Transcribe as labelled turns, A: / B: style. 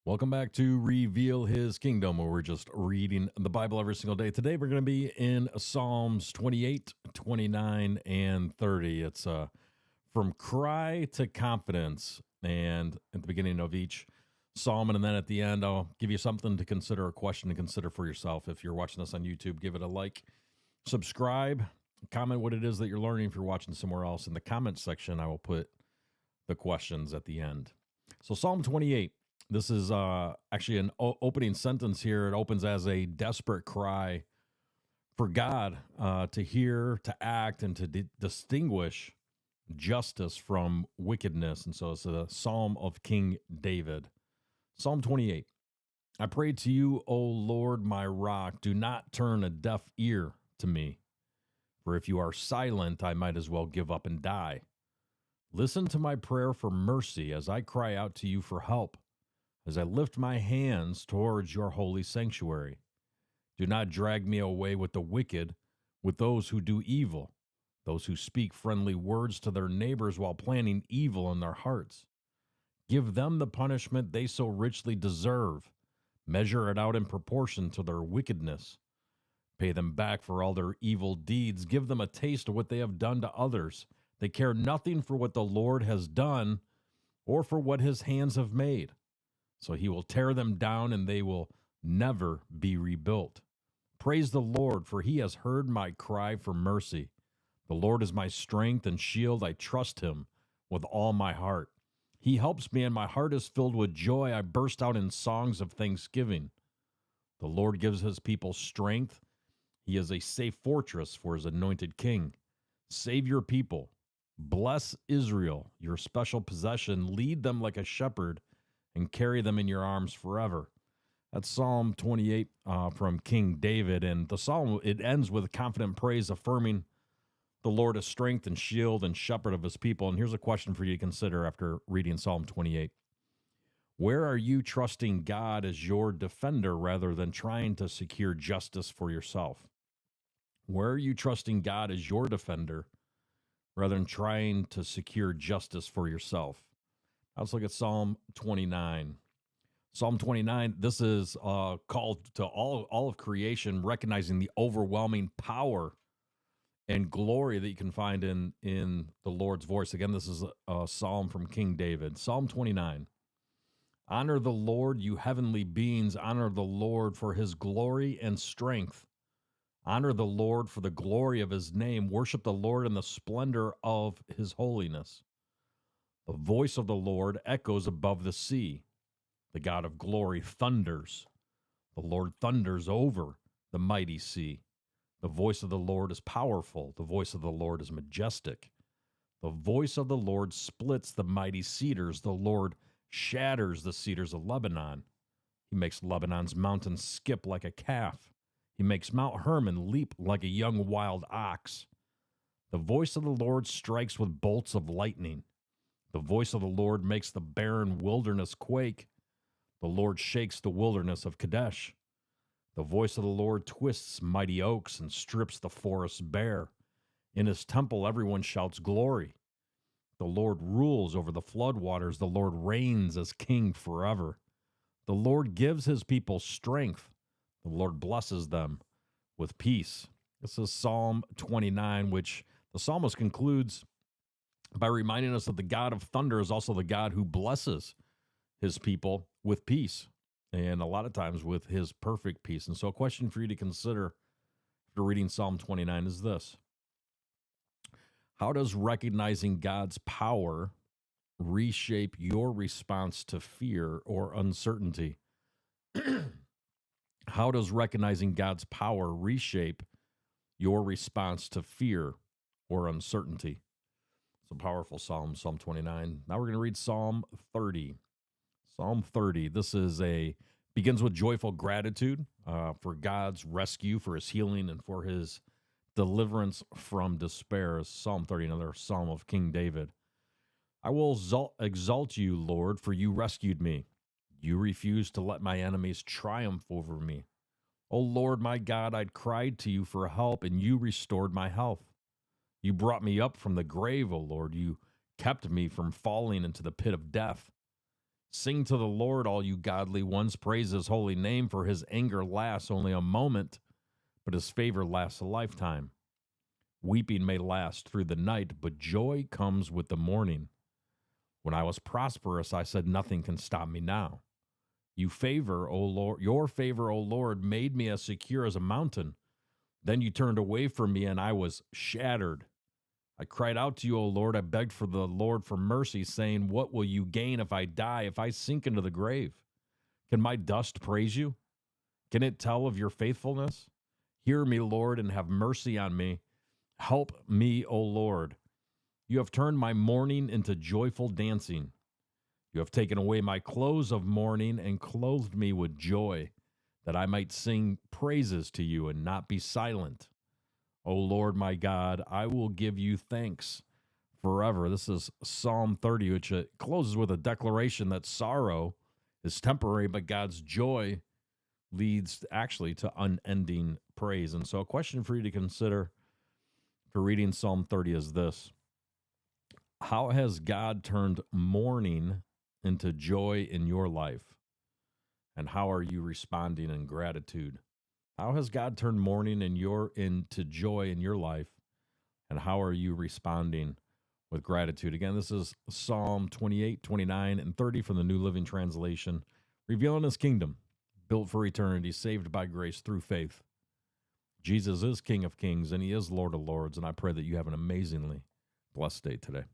A: Welcome back to Reveal His Kingdom, where we're just reading the Bible every single day. Today, we're going to be in Psalms 28, 29, and 30. It's from cry to confidence. And at the beginning of each psalm, and then at the end, I'll give you something to consider, a question to consider for yourself. If you're watching this on YouTube, give it a like, subscribe, comment what it is that you're learning. If you're watching somewhere else, in the comment section, I will put the questions at the end. So, Psalm 28. This is actually an opening sentence here. It opens as a desperate cry for God to hear, to act, and to distinguish justice from wickedness. And so it's a psalm of King David. Psalm 28. I pray to you, O Lord, my rock. Do not turn a deaf ear to me. For if you are silent, I might as well give up and die. Listen to my prayer for mercy as I cry out to you for help, as I lift my hands towards your holy sanctuary. Do not drag me away with the wicked, with those who do evil, those who speak friendly words to their neighbors while planning evil in their hearts. Give them the punishment they so richly deserve. Measure it out in proportion to their wickedness. Pay them back for all their evil deeds. Give them a taste of what they have done to others. They care nothing for what the Lord has done or for what his hands have made. So he will tear them down and they will never be rebuilt. Praise the Lord, for he has heard my cry for mercy. The Lord is my strength and shield. I trust him with all my heart. He helps me and my heart is filled with joy. I burst out in songs of thanksgiving. The Lord gives his people strength. He is a safe fortress for his anointed king. Save your people. Bless Israel, your special possession. Lead them like a shepherd and carry them in your arms forever. That's Psalm 28 from King David. And the psalm, it ends with confident praise, affirming the Lord as strength and shield and shepherd of his people. And here's a question for you to consider after reading Psalm 28. Where are you trusting God as your defender rather than trying to secure justice for yourself? Where are you trusting God as your defender rather than trying to secure justice for yourself? Let's look at Psalm 29. Psalm 29, this is called to all of creation, recognizing the overwhelming power and glory that you can find in the Lord's voice. Again, this is a psalm from King David. Psalm 29. Honor the Lord, you heavenly beings. Honor the Lord for his glory and strength. Honor the Lord for the glory of his name. Worship the Lord in the splendor of his holiness. The voice of the Lord echoes above the sea. The God of glory thunders. The Lord thunders over the mighty sea. The voice of the Lord is powerful. The voice of the Lord is majestic. The voice of the Lord splits the mighty cedars. The Lord shatters the cedars of Lebanon. He makes Lebanon's mountains skip like a calf. He makes Mount Hermon leap like a young wild ox. The voice of the Lord strikes with bolts of lightning. The voice of the Lord makes the barren wilderness quake. The Lord shakes the wilderness of Kadesh. The voice of the Lord twists mighty oaks and strips the forest bare. In his temple everyone shouts glory. The Lord rules over the floodwaters. The Lord reigns as king forever. The Lord gives his people strength. The Lord blesses them with peace. This is Psalm 29, which the psalmist concludes by reminding us that the God of thunder is also the God who blesses his people with peace, and a lot of times with his perfect peace. And so a question for you to consider after reading Psalm 29 is this. How does recognizing God's power reshape your response to fear or uncertainty? How does recognizing God's power reshape your response to fear or uncertainty? It's a powerful psalm, Psalm 29. Now we're going to read Psalm 30. Psalm 30, begins with joyful gratitude for God's rescue, for his healing, and for his deliverance from despair. Psalm 30, another psalm of King David. I will exalt you, Lord, for you rescued me. You refused to let my enemies triumph over me. O Lord, my God, I cried to you for help, and you restored my health. You brought me up from the grave, O Lord. You kept me from falling into the pit of death. Sing to the Lord, all you godly ones. Praise his holy name, for his anger lasts only a moment, but his favor lasts a lifetime. Weeping may last through the night, but joy comes with the morning. When I was prosperous, I said, nothing can stop me now. You favor, O Lord, your favor, O Lord, made me as secure as a mountain. Then you turned away from me, and I was shattered. I cried out to you, O Lord. I begged for the Lord for mercy, saying, what will you gain if I die, if I sink into the grave? Can my dust praise you? Can it tell of your faithfulness? Hear me, Lord, and have mercy on me. Help me, O Lord. You have turned my mourning into joyful dancing. You have taken away my clothes of mourning and clothed me with joy, that I might sing praises to you and not be silent. O Lord my God, I will give you thanks forever. This is Psalm 30, which closes with a declaration that sorrow is temporary, but God's joy leads actually to unending praise. And so a question for you to consider for reading Psalm 30 is this: how has God turned mourning into joy in your life? And how are you responding in gratitude? How has God turned mourning into joy in your life? And how are you responding with gratitude? Again, this is Psalm 28, 29, and 30 from the New Living Translation, revealing his kingdom, built for eternity, saved by grace through faith. Jesus is King of Kings, and he is Lord of Lords, and I pray that you have an amazingly blessed day today.